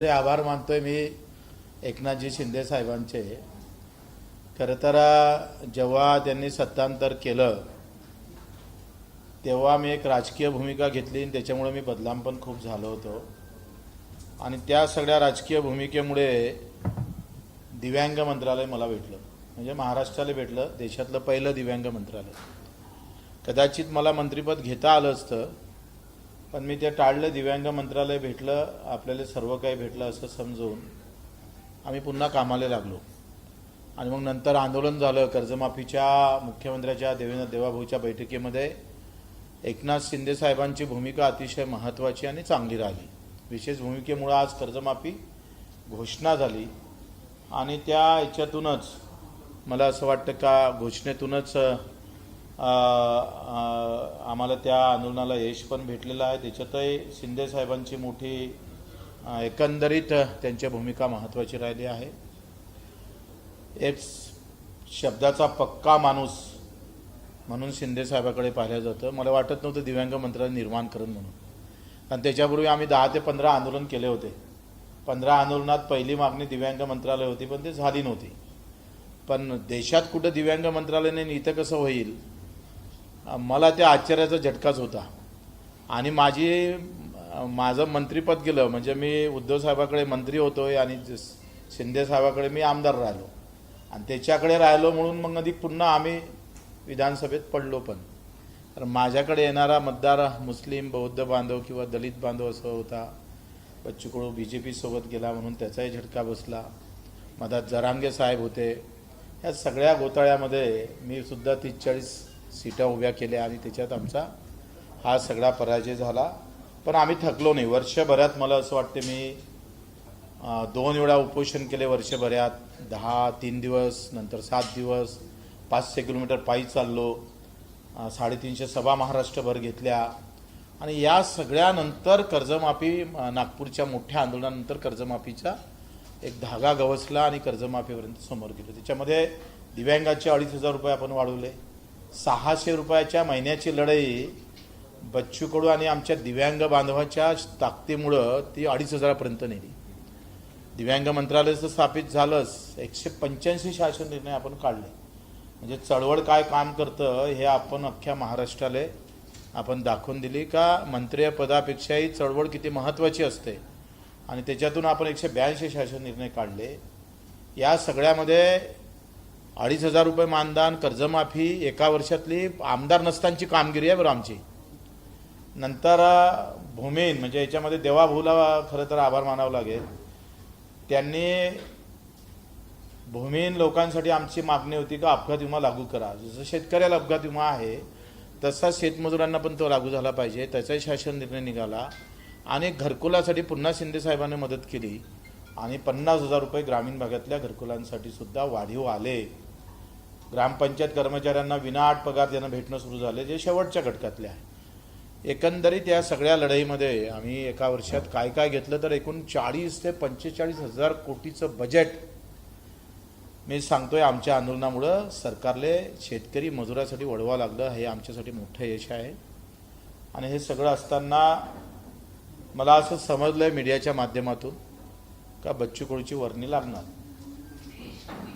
आभार मानतोय मी एकनाथजी शिंदे साहेबांचे। खरं तर जेव्हा त्यांनी सत्तांतर केलं तेव्हा मी एक राजकीय भूमिका घेतली आणि त्याच्यामुळे मी बदनाम पण खूप झालो होतो। आणि त्या सगळ्या राजकीय भूमिकेमुळे दिव्यांग मंत्रालय मला भेटलं, म्हणजे महाराष्ट्राला भेटलं, देशातलं पहिलं दिव्यांग मंत्रालय। कदाचित मला मंत्रिपद घेता आलं असतं, पण मी ते टाळलं। दिव्यांग मंत्रालय भेटलं, आपल्याला सर्व काही भेटलं असं समजून आम्ही पुन्हा कामाला लागलो। आणि मग नंतर आंदोलन झालं कर्जमाफीच्या। मुख्यमंत्र्याच्या देवाभाऊच्या बैठकीमध्ये एकनाथ शिंदे साहेबांची भूमिका अतिशय महत्त्वाची आणि चांगली राहिली। विशेष भूमिकेमुळे आज कर्जमाफी घोषणा झाली आणि त्या याच्यातूनच मला असं वाटतं का घोषणेतूनच आम्हाला त्या आंदोलनाला यश पण भेटलेलं आहे। त्याच्यातही शिंदे साहेबांची मोठी एकंदरीत त्यांची भूमिका महत्त्वाची राहिली आहे। एक शब्दाचा पक्का माणूस म्हणून शिंदे साहेबाकडे पाहिलं जातं। मला वाटत नव्हतं दिव्यांग मंत्रालय निर्माण करेन म्हणून, कारण त्याच्यापूर्वी आम्ही 10 ते 15 आंदोलन केले होते। 15 आंदोलनात पहिली मागणी दिव्यांग मंत्रालय होती, पण ते झाली नव्हती। पण देशात कुठं दिव्यांग मंत्रालय नाही, इथं कसं होईल, मला त्या आश्चर्याचा झटकाच होता। आणि माझं मंत्रिपद गेलं, म्हणजे मी उद्धव साहेबाकडे मंत्री होतोय आणि शिंदे साहेबाकडे मी आमदार राहिलो आणि त्याच्याकडे राहिलो म्हणून मग अधिक पुन्हा आम्ही विधानसभेत पडलो। पण तर माझ्याकडे येणारा मतदार मुस्लिम बौद्ध बांधव किंवा दलित बांधव असं होता। बच्चू कडू BJP सोबत गेला म्हणून त्याचाही झटका बसला। मधात जरांगे साहेब होते। या सगळ्या घोटाळ्यामध्ये मी सुद्धा 30-40 सीटा उभ्या केल्या आणि त्याच्यात आमचा हा सगळा पराजय झाला। पण आम्ही थकलो नाही। वर्षभरात मला असं वाटते मी 2 वेळा उपोषण केले वर्षभरात, 3 दिवस, नंतर 7 दिवस, 500 किलोमीटर पायी चाललो, 350 सभा महाराष्ट्रभर घेतल्या। आणि या सगळ्यानंतर कर्जमाफी, नागपूरच्या मोठ्या आंदोलनानंतर कर्जमाफीचा एक धागा गवसला आणि कर्जमाफीपर्यंत समोर गेलो। त्याच्यामध्ये दिव्यांगाचे 2,500 रुपये आपण वाढवले। 600 रुपयाच्या महिन्याची लढाई बच्चू कडू आणि आमच्या दिव्यांग बांधवाच्या ताकदीमुळं ती 2,500पर्यंत नेली। दिव्यांग मंत्रालय स्थापित झालंच, 185 शासन निर्णय आपण काढले। म्हणजे चळवळ काय काम करतं हे आपण अख्ख्या महाराष्ट्राला आपण दाखवून दिली का मंत्री पदापेक्षाही चळवळ किती महत्त्वाची असते। आणि त्याच्यातून आपण 182 शासन निर्णय काढले। या सगळ्यामध्ये 2,500 रुपये मानधन, कर्जमाफी, एका वर्षातली आमदार नसतानाची कामगिरी आहे बरं आमची। नंतर भूमीहीन, म्हणजे याच्यामध्ये देवाभाऊला खरं तर आभार मानावं लागेल। त्यांनी भूमीहीन लोकांसाठी आमची मागणी होती का अपघात विमा लागू करा। जसं शेतकऱ्याला अपघात विमा आहे तसा शेतमजुरांना पण तो लागू झाला पाहिजे, त्याचाही शासन निर्णय निघाला। आणि घरकुलासाठी पुन्हा शिंदे साहेबांनी मदत केली आणि 50,000 रुपये ग्रामीण भागातल्या घरकुलांसाठी सुद्धा वाढीव आले। ग्रामपंचायत कर्मचाऱ्यांना विनाअट पगार देणं भेटणं सुरू झाले, जे शेवटच्या घटकातले आहे। एकंदरीत या सगळ्या लढाईमध्ये आम्ही एका वर्षात काय काय घेतलं तर एकूण 40 ते 45,000 कोटीचं बजेट मी सांगतोय आमच्या आंदोलनामुळं सरकारले शेतकरी मजुरासाठी वळवावं लागलं। हे आमच्यासाठी मोठं यश आहे। आणि हे सगळं असताना मला असं समजलंय मीडियाच्या माध्यमातून का बच्चू कडूची वर्णी लागणार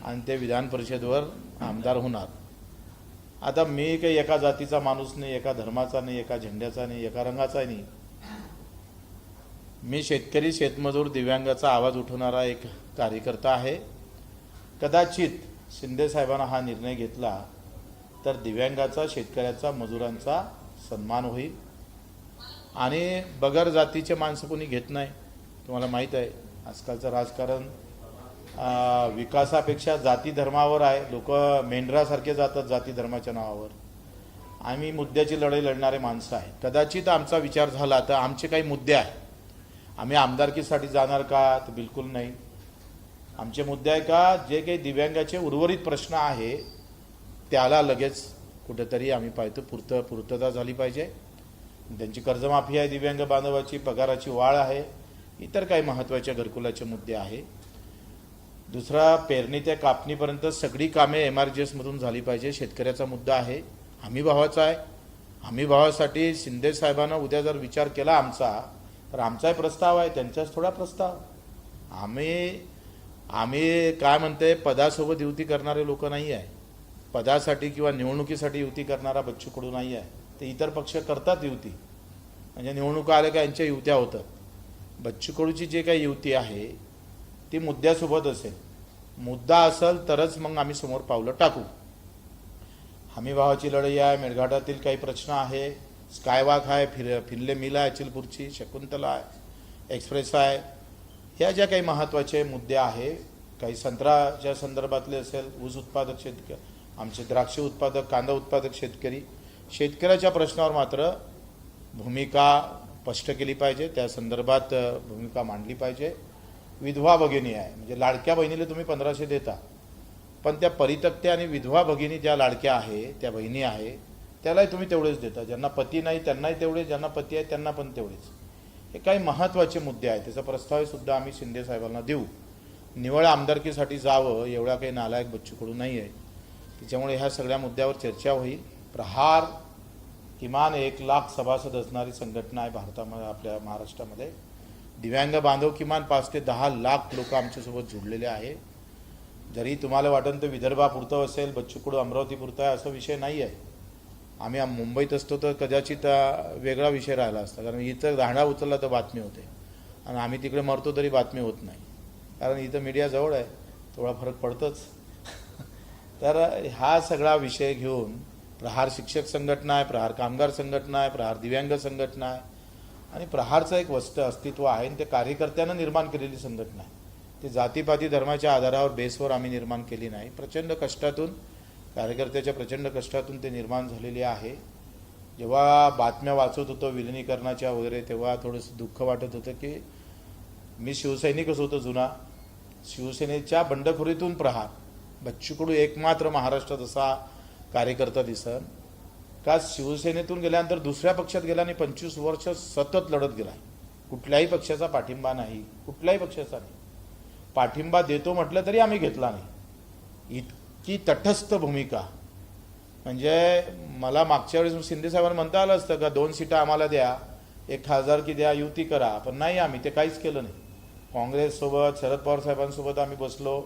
आणि ते विधान परिषदेवर आमदार होणार। आता मी काही एका जातीचा माणूस नाही, एका धर्माचा नाही, एका झेंड्याचा नाही, एका रंगाचा नाही। मी शेतकरी, शेतमजूर, दिव्यांगाचा आवाज उठवणारा एक कार्यकर्ता आहे। कदाचित शिंदे साहेबांना हा निर्णय घेतला तर दिव्यांगाचा, शेतकऱ्याचा, मजुरांचा सन्मान होईल। आणि बगर जातीचे माणसं कोणी घेत नाही। तुम्हाला माहीत आहे आजकालचं राजकारण विकासापेक्षा जाती धर्मावर आहे। लोक मेंढरासारखे जातात जाती धर्माच्या नावावर। आम्ही मुद्द्याची लढाई लढणारे माणसं आहे। कदाचित आमचा विचार झाला तर आमचे काही मुद्दे आहे, आम्ही आमदारकीसाठी जाणार का, तर बिलकुल नाही। आमचे मुद्दे आहे का जे काही दिव्यांगाचे उर्वरित प्रश्न आहे त्याला लगेच कुठेतरी आम्ही पाहतो पूर्तता झाली पाहिजे। त्यांची कर्जमाफी आहे, दिव्यांग बांधवाची पगाराची वाढ आहे, इतर काही महत्त्वाच्या घरकुलाचे मुद्दे आहे। दुसरा, पेरणी ते कापणीपर्यंत सगळी कामे MRGS मधून झाली पाहिजे, शेतकऱ्याचा मुद्दा आहे। हमी भावाचा आहे। हमी भावासाठी शिंदे साहेबांना उद्या जर विचार केला आमचा, तर आमचाही प्रस्ताव आहे, त्यांचाच थोडा प्रस्ताव। आम्ही काय म्हणते, पदासोबत युती करणारे लोक नाही आहे. पदासाठी किंवा निवडणुकीसाठी युती करणारा बच्चू कडू नाही आहे. ते इतर पक्ष करतात युती, म्हणजे निवडणुका आल्या का यांच्या युत्या होतात. बच्चू कडूची जे काही युती आहे ती मुद्द्यासोबत असेल. मुद्दा असेल तरच मग आम्ही समोर पावलं टाकू. हमी भावाची लढाई आहे, मेळघाटातील काही प्रश्न आहे, स्कायवॉक आहे, फिरले मिल आहे, अचलपूरची शकुंतला आहे, एक्सप्रेस आहे, ह्या ज्या काही महत्त्वाचे मुद्दे आहे, काही संत्र्याच्या संदर्भातले असेल, ऊस उत्पादक शेतकरी, आमचे द्राक्ष उत्पादक, कांदा उत्पादक शेतकऱ्याच्या प्रश्नावर मात्र भूमिका स्पष्ट केली पाहिजे, त्या संदर्भात भूमिका मांडली पाहिजे. विधवा भगिनी आहे, म्हणजे लाडक्या बहिणीला तुम्ही 1500 देता, पण त्या परित्यक्त्या आणि विधवा भगिनी ज्या लाडक्या आहे, त्या बहिणी आहे, त्यालाही तुम्ही तेवढेच देता. ज्यांना पती नाही त्यांनाही तेवढे, ज्यांना पती आहे त्यांना पण तेवढेच. हे काही महत्त्वाचे मुद्दे आहेत, त्याचा प्रस्तावसुद्धा आम्ही शिंदे साहेबांना देऊ. निवळ आमदारकीसाठी जावं एवढा काही नालायक बच्चू कडू नाही आहे. त्याच्यामुळे ह्या सगळ्या मुद्द्यावर चर्चा होईल. प्रहार किमान 1,00,000 सभासद असणारी संघटना आहे भारतामध्ये, आपल्या महाराष्ट्रामध्ये. दिव्यांग बांधव किमान 5 ते 10 लाख लोक आमच्यासोबत जुडलेले आहे. जरी तुम्हाला वाटेल तर विदर्भापुरतं असेल, बच्चू कडू अमरावतीपुरतं आहे, असा विषय नाही आहे. आम्ही मुंबईत असतो तर कदाचित वेगळा विषय राहिला असता, कारण इथं दांडा उचलला तर बातमी होते, आणि आम्ही तिकडे मरतो तरी बातमी होत नाही, कारण इथं मीडिया जवळ आहे, थोडा फरक पडतोच. तर हा सगळा विषय घेऊन प्रहार शिक्षक संघटना आहे, प्रहार कामगार संघटना आहे, प्रहार दिव्यांग संघटना आहे, आणि प्रहारचं एक अस्तित्व आहे, आणि ते कार्यकर्त्यानं निर्माण केलेली संघटना आहे. ते जातीपाती धर्माच्या आधारावर बेसवर आम्ही निर्माण केली नाही. प्रचंड कष्टातून, कार्यकर्त्याच्या प्रचंड कष्टातून ते निर्माण झालेले आहे. जेव्हा बातम्या वाचत होतो विलिनीकरणाच्या वगैरे, तेव्हा थोडंसं दुःख वाटत होतं की मी शिवसैनिकच होतो जुना, शिवसेनेच्या बंडखोरीतून प्रहार, बच्चू कडू एकमात्र महाराष्ट्रात असा कार्यकर्ता दिसन का शिवसेनेतून गेल्यानंतर दुसऱ्या पक्षात गेला आणि 25 वर्ष सतत लढत गेला. कुठल्याही पक्षाचा पाठिंबा नाही, कुठल्याही पक्षाचा नाही. पाठिंबा देतो म्हटलं तरी आम्ही घेतला नाही. इतकी तटस्थ भूमिका, म्हणजे मला मागच्या वेळेस शिंदे साहेबांना म्हणता आलं असतं का 2 सीटा आम्हाला द्या, 1 खासदारकी द्या, युती करा, पण नाही, आम्ही ते काहीच केलं नाही. काँग्रेससोबत, शरद पवार साहेबांसोबत आम्ही बसलो,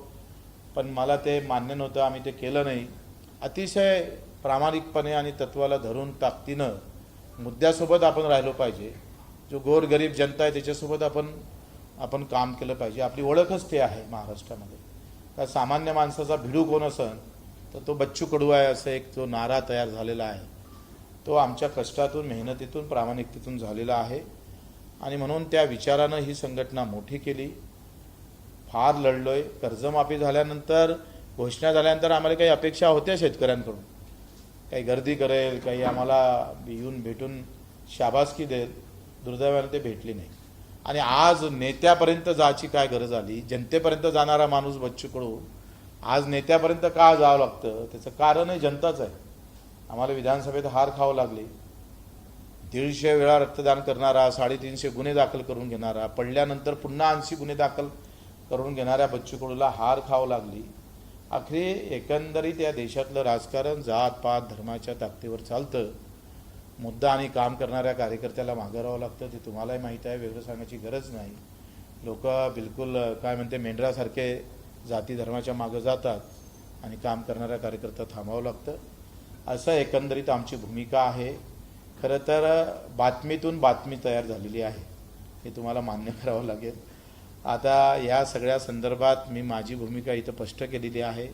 पण मला ते मान्य नव्हतं, आम्ही ते केलं नाही. अतिशय प्रामाणिकपणे आणि तत्वाला धरून ताकदीनं मुद्द्यासोबत आपण राहिलो पाहिजे. जो गोरगरीब जनता आहे त्याच्यासोबत आपण काम केलं पाहिजे. आपली ओळखच ते आहे महाराष्ट्रामध्ये. का सामान्य माणसाचा भिडू कोण असन तर तो बच्चू कडू आहे, असं एक जो नारा तयार झालेला आहे, तो आमच्या कष्टातून, मेहनतीतून, प्रामाणिकतेतून झालेला आहे. आणि म्हणून त्या विचारानं ही संघटना मोठी केली. फार लढलोय. कर्जमाफी झाल्यानंतर, घोषणा झाल्यानंतर आम्हाला काही अपेक्षा होत्या शेतकऱ्यांकडून, काही गर्दी करेल, काही आम्हाला येऊन भेटून शाबासकी देईल. दुर्दैवाने ते भेटली नाही. आणि आज नेत्यापर्यंत जायची काय गरज आली? जनतेपर्यंत जाणारा माणूस बच्चू कडू आज नेत्यापर्यंत का जावं लागतं? त्याचं कारणही जनताच आहे. आम्हाला विधानसभेत हार खावं लागली. 150 वेळा रक्तदान करणारा, 350 गुन्हे दाखल करून घेणारा, पडल्यानंतर पुन्हा 80 गुन्हे दाखल करून घेणाऱ्या बच्चू कडूला हार खावं लागली. आखरी एकंदरीत या देशातलं राजकारण जात पात धर्माच्या ताकदीवर चालतं. मुद्दा आणि काम करणाऱ्या कार्यकर्त्याला मागं राहावं लागतं. ते तुम्हालाही माहीत आहे, वेगळं सांगायची गरज नाही. लोक बिलकुल काय म्हणते मेंढरासारखे जाती धर्माच्या मागं जातात आणि काम करणाऱ्या कार्यकर्ता थांबावं लागतं. असं एकंदरीत आमची भूमिका आहे. खरं तर बातमीतून बातमी तयार झालेली आहे, हे तुम्हाला मान्य करावं लागेल. आता या सगळ्या संदर्भात मी माझी भूमिका इथं स्पष्ट केलेली आहे.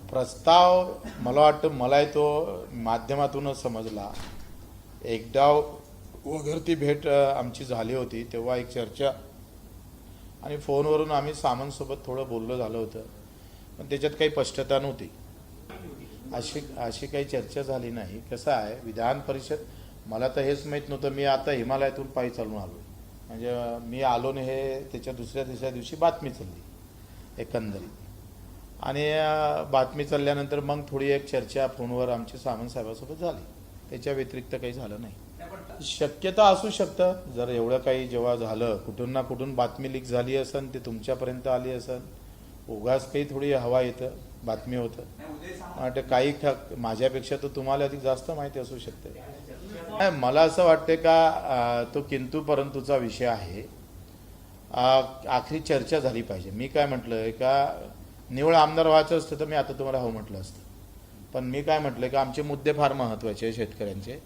प्रस्ताव मला वाटतं मलाही तो माध्यमातूनच समजला. एकदा वगैरे भेट आमची झाली होती, तेव्हा एक चर्चा आणि फोनवरून आम्ही सामंतसोबत थोडं बोलणं झालं होतं, पण त्याच्यात काही स्पष्टता नव्हती. अशी काही चर्चा झाली नाही. कसं आहे, विधान परिषद, मला तर हेच माहीत नव्हतं. मी आता हिमालयातून पायी चालून आलो, म्हणजे मी आलो नाही हे त्याच्या दुसऱ्या तिसऱ्या दिवशी बातमी चालली एकंदरीत. आणि बातमी चालल्यानंतर मग थोडी एक चर्चा फोनवर आमच्या सामंत साहेबांसोबत झाली. त्याच्या व्यतिरिक्त काही झालं नाही. शक्यता असू शकतं, जर एवढं काही जेव्हा झालं, कुठून ना कुठून बातमी लीक झाली असन, ते तुमच्यापर्यंत आली असन, उगाच काही थोडी हवा येतं, बातमी होतं. वाटतं काही माझ्यापेक्षा तर तुम्हाला अधिक जास्त माहिती असू शकते. मला असं वाटते का तो किंतु परंतुचा विषय आहे. आखरी चर्चा झाली पाहिजे. मी काय म्हटलं का निवळ आमदार व्हायचं असतं तर मी आता तुम्हाला हो म्हटलं असतं, पण मी काय म्हटलं की आमचे मुद्दे फार महत्त्वाचे आहे शेतकऱ्यांचे.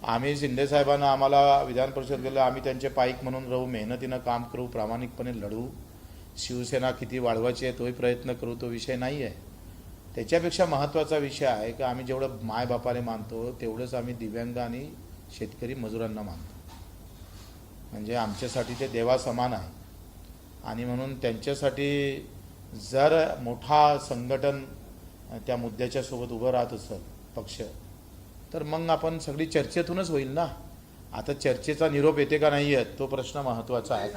आम्ही शिंदे साहेबांना आम्हाला विधान परिषद गेलं, आम्ही त्यांचे पाईक म्हणून राहू, मेहनतीनं काम करू, प्रामाणिकपणे लढू, शिवसेना किती वाढवायची आहे तोही प्रयत्न करू, तो विषय नाही आहे. त्याच्यापेक्षा महत्त्वाचा विषय आहे की आम्ही जेवढं मायबापाने मानतो तेवढंच आम्ही दिव्यांग आणि शेतकरी मजुरांना मानतो. म्हणजे आमच्यासाठी ते देवासमान आहे. आणि म्हणून त्यांच्यासाठी जर मोठा संघटन त्या मुद्द्याच्या सोबत उभं राहत असेल पक्ष, तर मग आपण सगळी चर्चेतूनच होईल ना. आता चर्चेचा निरोप येते का नाही येत तो प्रश्न महत्त्वाचा आहे.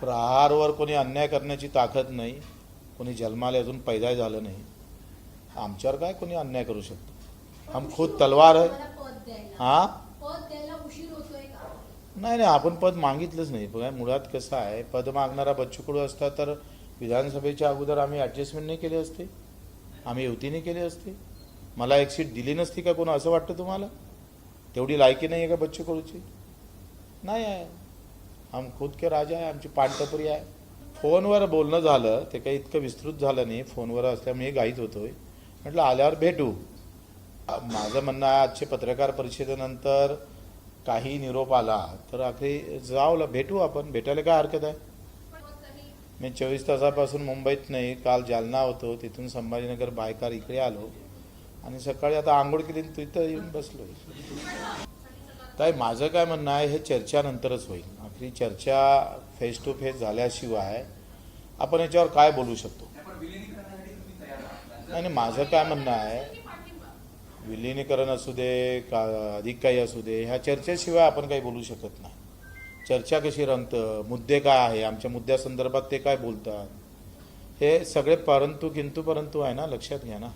प्रहारवर कोणी अन्याय करण्याची ताकद नाही, कोणी जन्माला अजून पैदा झालं नाही, आमच्यावर काय कोणी अन्याय करू शकतो. हम खुद तलवार आहे. हां नाही नाही, आपण पद मागितलंच नाही. बघा मुळात कसं आहे, पद मागणारा बच्चू कडू असता तर विधानसभेच्या अगोदर आम्ही ॲडजस्टमेंट नाही केले असते, आम्ही युती नाही केली असते, मला एक सीट दिली नसती का कोण, असं वाटतं तुम्हाला? तेवढी लायकी नाही आहे का बच्चू कडूची? नाही आहे. हम खुद के राजा आहे, आमची पानटपरी आहे. फोनवर बोलणं झालं ते काही इतकं विस्तृत झालं नाही, फोनवर असल्यामुळे घाईत होतोय. म्हटलं आल्यावर भेटू. माझं म्हणणं आहे आजच्या पत्रकार परिषदेनंतर काही निरोप आला तर आखरी जावं भेटू, आपण भेटायला काय हरकत आहे. मी 24 तासापासून मुंबईत नाही, काल जालना होतो, तिथून संभाजीनगर बायकार इकडे आलो आणि सकाळी आता आंघोळ केली तिथं येऊन बसलो. ताई माझं काय म्हणणं आहे, हे चर्चानंतरच होईल. आखरी चर्चा फेस टू फेस झाल्याशिवाय आपण याच्यावर काय बोलू शकतो. नाही माझं काय म्हणणं आहे, विलिनीकरण असू दे का अधिक काही असू दे, ह्या चर्चेशिवाय आपण काही बोलू शकत नाही. चर्चा कशी रंगतं, मुद्दे काय आहे, आमच्या मुद्द्यासंदर्भात ते काय बोलतात, हे सगळे परंतु किंतु परंतु आहे ना, लक्षात घ्या ना.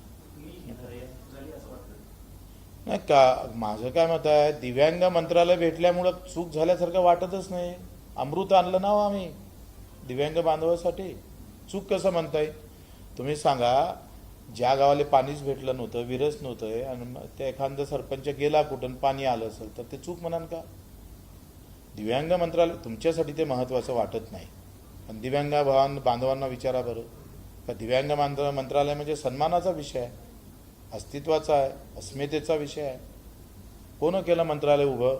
नाही का माझं काय मत आहे, दिव्यांग मंत्रालय भेटल्यामुळं चूक झाल्यासारखं वाटतच नाही. अमृत आणलं ना हो आम्ही दिव्यांग बांधवासाठी, चूक कसं म्हणताय तुम्ही सांगा. ज्या गावाला पाणीच भेटलं नव्हतं, विरच नव्हतं आणि त्या एखादा सरपंच गेला कुठून पाणी आलं असेल तर ते चूक म्हणाल का? दिव्यांग मंत्रालय तुमच्यासाठी ते महत्त्वाचं वाटत नाही, पण दिव्यांग बांधवांना विचारा बरं. का दिव्यांग मंत्रालय म्हणजे सन्मानाचा विषय आहे, अस्तित्वाचा आहे, अस्मितेचा विषय आहे. कोण केलं मंत्रालय उभं?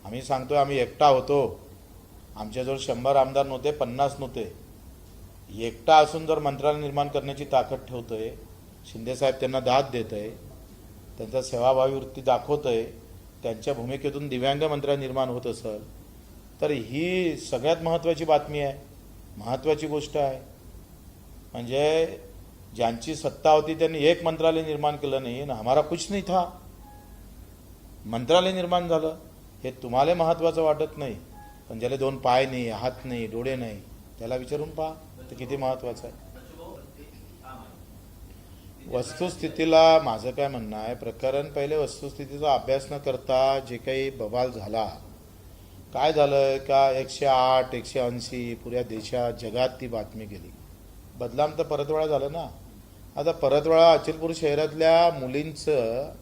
आम्ही सांगतोय आम्ही एकटा होतो, आमच्याजवळ 100 आमदार नव्हते, 50 नव्हते. एकटा असून जर मंत्रालय निर्माण करण्याची ताकद ठेवतोय, शिंदेसाहेब त्यांना दाद देत आहे, त्यांचा सेवाभावी वृत्ती दाखवतोय, त्यांच्या भूमिकेतून दिव्यांग मंत्रालय निर्माण होत असेल तर ही सगळ्यात महत्त्वाची बातमी आहे, महत्त्वाची गोष्ट आहे. म्हणजे ज्यांची सत्ता होती त्यांनी एक मंत्रालय निर्माण केलं नाही ना, हमारा कुछ नहीं था, मंत्रालय निर्माण झालं. हे तुम्हाला महत्त्वाचं वाटत नाही, पण ज्याला 2 पाय नाही, हात नाही, डोळे नाही, त्याला विचारून पहा ते किती महत्त्वाचं आहे. वस्तुस्थितीला माझं काय म्हणणं आहे, प्रकरण पहिले वस्तुस्थितीचा अभ्यास न करता जे काही बवाल झाला, काय झालं का 108 180 पुऱ्या देशात जगात ती बातमी गेली. बदलाम तर परतवाडा झालं ना. आता परतवाडा अचलपूर शहरातल्या मुलींचं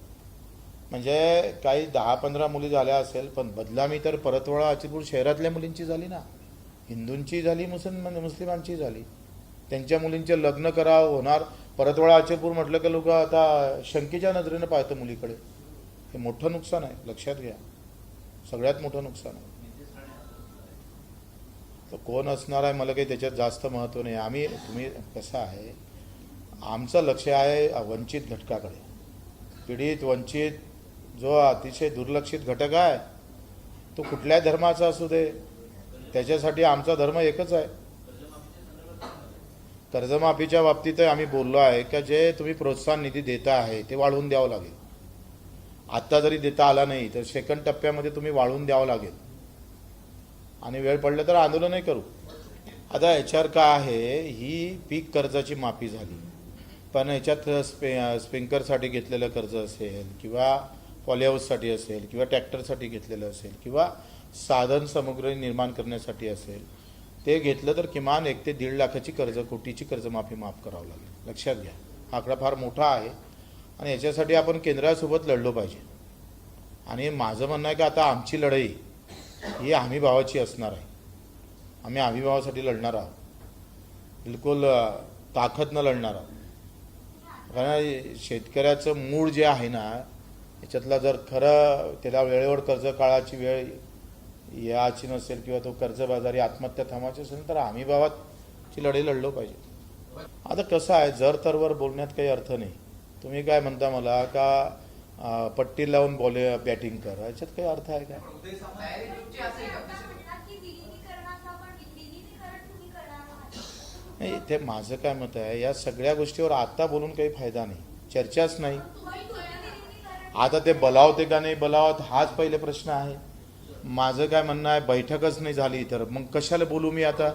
म्हणजे काही 10-15 मुली झाल्या असेल, पण बदलामी तर परतवाडा अचलपूर शहरातल्या मुलींची झाली ना, हिंदूंची झाली, मुस्लिमांची झाली. त्यांच्या मुलींचे लग्न करावं होणार. परतवाडा अचलपूर म्हटलं की लोक आता शंकेच्या नजरेनं पाहतं मुलीकडे. हे मोठं नुकसान आहे, लक्षात घ्या, सगळ्यात मोठं नुकसान आहे. तर कोण असणार आहे मला काही त्याच्यात जास्त महत्त्व नाही. तुम्ही कसं आहे, आमचं लक्ष आहे वंचित घटकाकडे. पीडित वंचित जो अतिशय दुर्लक्षित घटक आहे तो कुठल्याही धर्माचा असू दे, त्याच्यासाठी आमचा धर्म एकच आहे. कर्जमाफीच्या बाबतीत आम्ही बोललो आहे का जे तुम्ही प्रोत्साहन निधी देता आहे ते वाढवून द्यावं लागेल. आत्ता जरी देता आला नाही तर सेकंड टप्प्यामध्ये तुम्ही वाढवून द्यावं लागेल आणि वेळ पडलं तर आंदोलनही करू. आता याच्यावर काय आहे, ही पीक कर्जाची माफी झाली, पण याच्यात स्प्रिंकलरसाठी घेतलेलं कर्ज असेल किंवा पॉलीहाऊससाठी असेल किंवा ट्रॅक्टरसाठी घेतलेलं असेल किंवा साधन सामुग्री निर्माण करण्यासाठी असेल, ते घेतलं तर किमान 1 ते 1.5 लाखाची कोटीची कर्जमाफी माफ करावं लागेल. लक्षात घ्या, हा आकडा फार मोठा आहे आणि याच्यासाठी आपण केंद्रासोबत लढलो पाहिजे. आणि माझं म्हणणं आहे की आता आमची लढाई ही हमी भावाची असणार आहे. आम्ही हमीभावासाठी लढणार आहोत, बिलकुल ताकदनं लढणार आहोत. कारण शेतकऱ्याचं मूळ जे आहे ना, याच्यातला जर खरं त्याला वेळेवर कर्ज काळाची वेळ याची नसेल किंवा तो कर्जबाजारी आत्महत्या थांबवायची असेल तर हमीभावाची लढाई लढलो पाहिजे. आता कसं आहे, जर तरवर बोलण्यात काही अर्थ नाही. तुम्ही काय म्हणता मला का पट्टी लावून बॅटिंग कर, याच्यात काही अर्थ आहे का? नाही, ते माझं काय मत आहे, या सगळ्या गोष्टीवर आता बोलून काही फायदा नाही, चर्चाच नाही. आता ते बलावते का नाही बलावत हाच पहिले प्रश्न आहे. माझं काय म्हणणं आहे, बैठकच नाही झाली तर मग कशाला बोलू मी आता?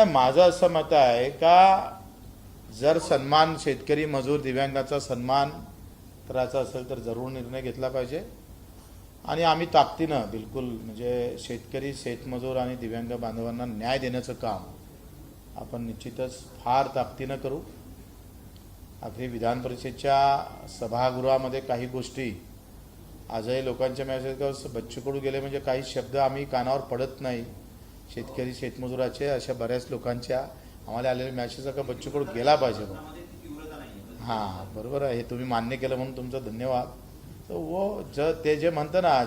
माझं असं मत आहे का जर सन्मान शेतकरी मजूर दिव्यांगाचा सन्मान करायचा असेल तर जरूर निर्णय घेतला पाहिजे. आणि आम्ही ताकदीनं बिलकुल म्हणजे शेतकरी शेतमजूर आणि दिव्यांग बांधवांना न्याय देण्याचं काम आपण निश्चितच फार ताकदीनं करू. आखरी विधान परिषदेच्या सभागृहामध्ये काही गोष्टी आजही लोकांच्या मेसेज बच्चू कडू गेले म्हणजे काही शब्द आम्ही कानावर पडत नाही शेतकरी शेतमजुराचे, अशा बऱ्याच लोकांच्या आम्हाला आलेले मॅसेज का बच्चू कडू गेला पाहिजे. हां बरोबर आहे, हे तुम्ही मान्य केलं म्हणून तुमचं धन्यवाद. तर वो ते जे म्हणतं ना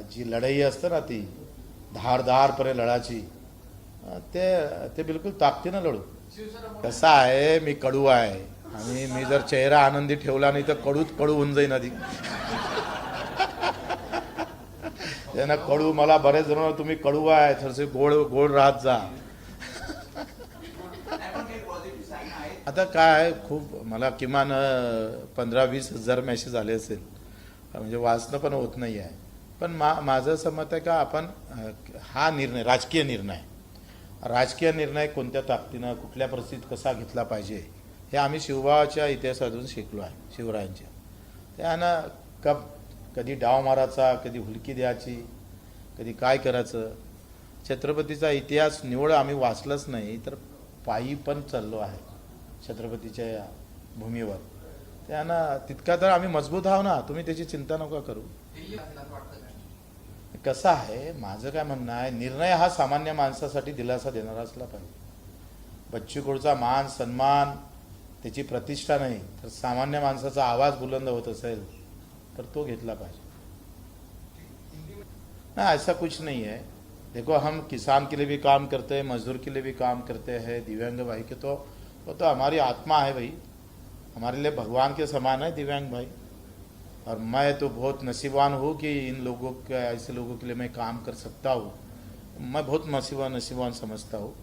जी लढाई असतं ना ती धारदारपणे लढाची, ते बिलकुल ताकदीनं लढू. कसं आहे, मी कडू आहे आणि मी जर चेहरा आनंदी ठेवला नाही तर कडू होऊन जाईन आधी. त्यांना कडू मला बरेच जण तुम्ही कडू आहे थोडेसे गोड राहत जा. आता काय खूप मला किमान 15-20 हजार मेसेज आले असेल, म्हणजे वाचणं पण होत नाही आहे. पण माझं असं मत आहे का आपण हा निर्णय राजकीय निर्णय कोणत्या ताकदीनं कुठल्या परिस्थितीत कसा घेतला पाहिजे हे आम्ही शिवबाच्या इतिहासातून शिकलो आहे. शिवरायांच्या त्यानं कधी डाव मारायचा, कधी हुलकी द्यायची, कधी काय करायचं. छत्रपतीचा इतिहास निवड आम्ही वाचलंच नाही तर पायी पण चाललो आहे छत्रपतीच्या या भूमीवर. त्यानं तितका तर आम्ही मजबूत आहो ना, तुम्ही त्याची चिंता नका करू. कसं आहे, माझं काय म्हणणं आहे, निर्णय हा सामान्य माणसासाठी दिलासा देणारा असला पाहिजे. बच्चू कडूचा मान सन्मान त्याची प्रतिष्ठा नाही तर सामान्य माणसाचा आवाज बुलंद होत असेल तर तो घेतला पाहिजे ना. ऐसा कुछ नहीं है. देखो हम किसान के लिए भी काम करते हैं, मजदूर के लिए भी काम करते हैं, दिव्यांग भाई के तो वो तो हमारी आत्मा है भाई, हमारे लिए भगवान के समान है दिव्यांग भाई. और मैं तो बहुत नसीबवान हूँ कि इन लोगों के ऐसे लोगों के लिए मैं काम कर सकता हूँ. मैं बहुत नसीबवान समझता हूँ.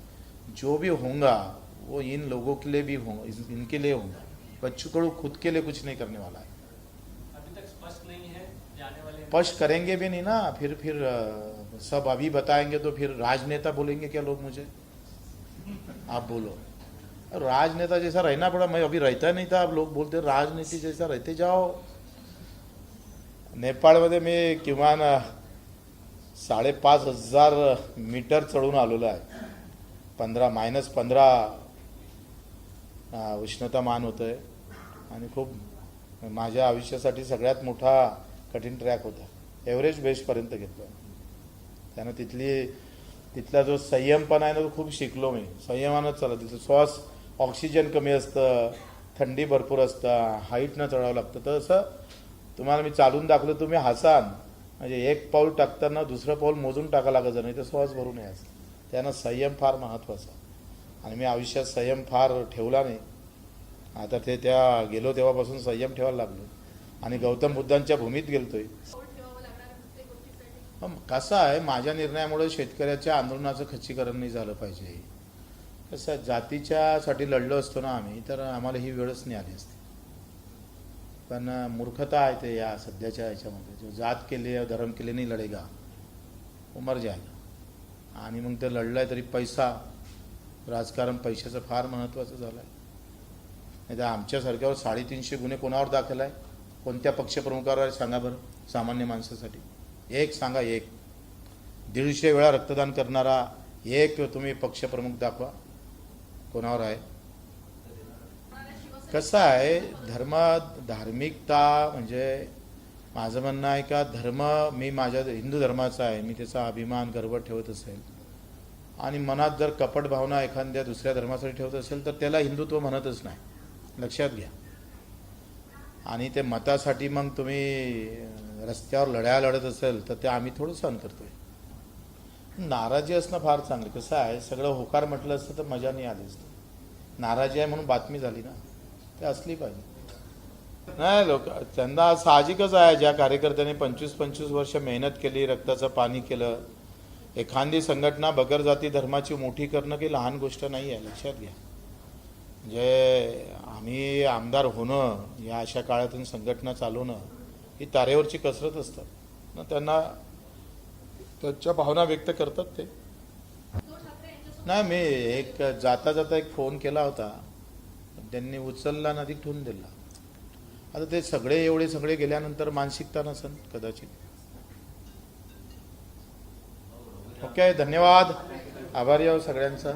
जो भी होगा वो इन लोगों के लिए भी होगा, इनके लिए होगा. बच्चू कडू खुद के लिए कुछ नहीं करने वाला है. अभी तक स्पष्ट नहीं है जाने वाले. स्पष्ट करेंगे भी नहीं ना, फिर सब अभी बताएंगे तो फिर राजनेता बोलेंगे क्या लोग मुझे? आप बोलो. राजनेता जैसा रहना पड़ा, मैं अभी रहता नहीं था, अब लोग बोलते राजनीति जैसा रहते जाओ. नेपाळमध्ये मी किमान 5,500 मीटर चढून आलेलो आहे. -15 उष्णतामान होतं आहे आणि खूप माझ्या आयुष्यासाठी सगळ्यात मोठा कठीण ट्रॅक होता. एव्हरेस्ट बेसपर्यंत घेतलो. त्यानं तिथला जो संयमपणा आहे ना तो खूप शिकलो मी. संयमानंच चालत. तिथं श्वास ऑक्सिजन कमी असतं, थंडी भरपूर असतं, हाईटनं चढावं लागतं. तर असं तुम्हाला मी चालून दाखवलं, तुम्ही हसाल. म्हणजे एक पाऊल टाकताना दुसरं पाऊल मोजून टाका लागायचं नाही तर श्वास भरून यायचं. त्यानं संयम फार महत्त्वाचा आणि मी आयुष्यात संयम फार ठेवला नाही. आता त्या गेलो तेव्हापासून संयम ठेवायला लागलो आणि गौतम बुद्धांच्या भूमीत गेलतोय. कसं आहे, माझ्या निर्णयामुळे शेतकऱ्याच्या आंदोलनाचं खच्चीकरण नाही झालं पाहिजे. कसं जातीच्यासाठी लढलो असतो ना आम्ही तर आम्हाला ही वेळच नाही आली असती. पण मूर्खता आहे ते या सध्याच्या ह्याच्यामध्ये. जो जात के लिए धर्म के लिए नहीं लढेगा वो मर जाएगा. आणि मग ते लढलंय तरी पैसा, राजकारण पैशाचं फार महत्त्वाचं झालं आहे. नाही तर आमच्यासारख्यावर 350 गुन्हे कोणावर दाखल आहे? कोणत्या पक्षप्रमुखावर आहे सांगा बरं? सामान्य माणसासाठी एक सांगा. 150 वेळा रक्तदान करणारा एक तुम्ही पक्षप्रमुख दाखवा, कोणावर आहे? कसं आहे, धार्मिकता म्हणजे माझं म्हणणं आहे का धर्म मी माझ्या हिंदू धर्माचा आहे, मी त्याचा अभिमान गर्व ठेवत असेल आणि मनात जर कपट भावना एखाद्या दुसऱ्या धर्मासाठी ठेवत असेल तर त्याला हिंदुत्व म्हणतच नाही, लक्षात घ्या. आणि ते मतासाठी मग तुम्ही रस्त्यावर लढ्या लढत असेल तर ते आम्ही थोडं सहन करतोय. नाराजी असणं फार चांगलं. कसं आहे, सगळं होकार म्हटलं असतं तर मजा नाही आली असतं. नाराजी आहे म्हणून बातमी झाली ना, ते असली पाहिजे. नाही लोक त्यांना साहजिकच आहे, ज्या कार्यकर्त्यांनी 25-25 वर्ष मेहनत केली, रक्ताचं पाणी केलं. एखादी संघटना बगर जाती धर्माची मोठी करणं काही लहान गोष्ट नाही आहे, लक्षात घ्या. म्हणजे आम्ही आमदार होणं, या अशा काळातून संघटना चालवणं ही तारेवरची कसरत असतात ना. त्यांना त्यांच्या भावना व्यक्त करतात ते. नाही, मी एक जाता जाता एक फोन केला होता, त्यांनी उचलला आणि अधिक ठेवून दिला. आता ते एवढे सगळे गेल्यानंतर मानसिकता नसेल कदाचित. ओके, धन्यवाद, आभारी आहोत सगळ्यांचा.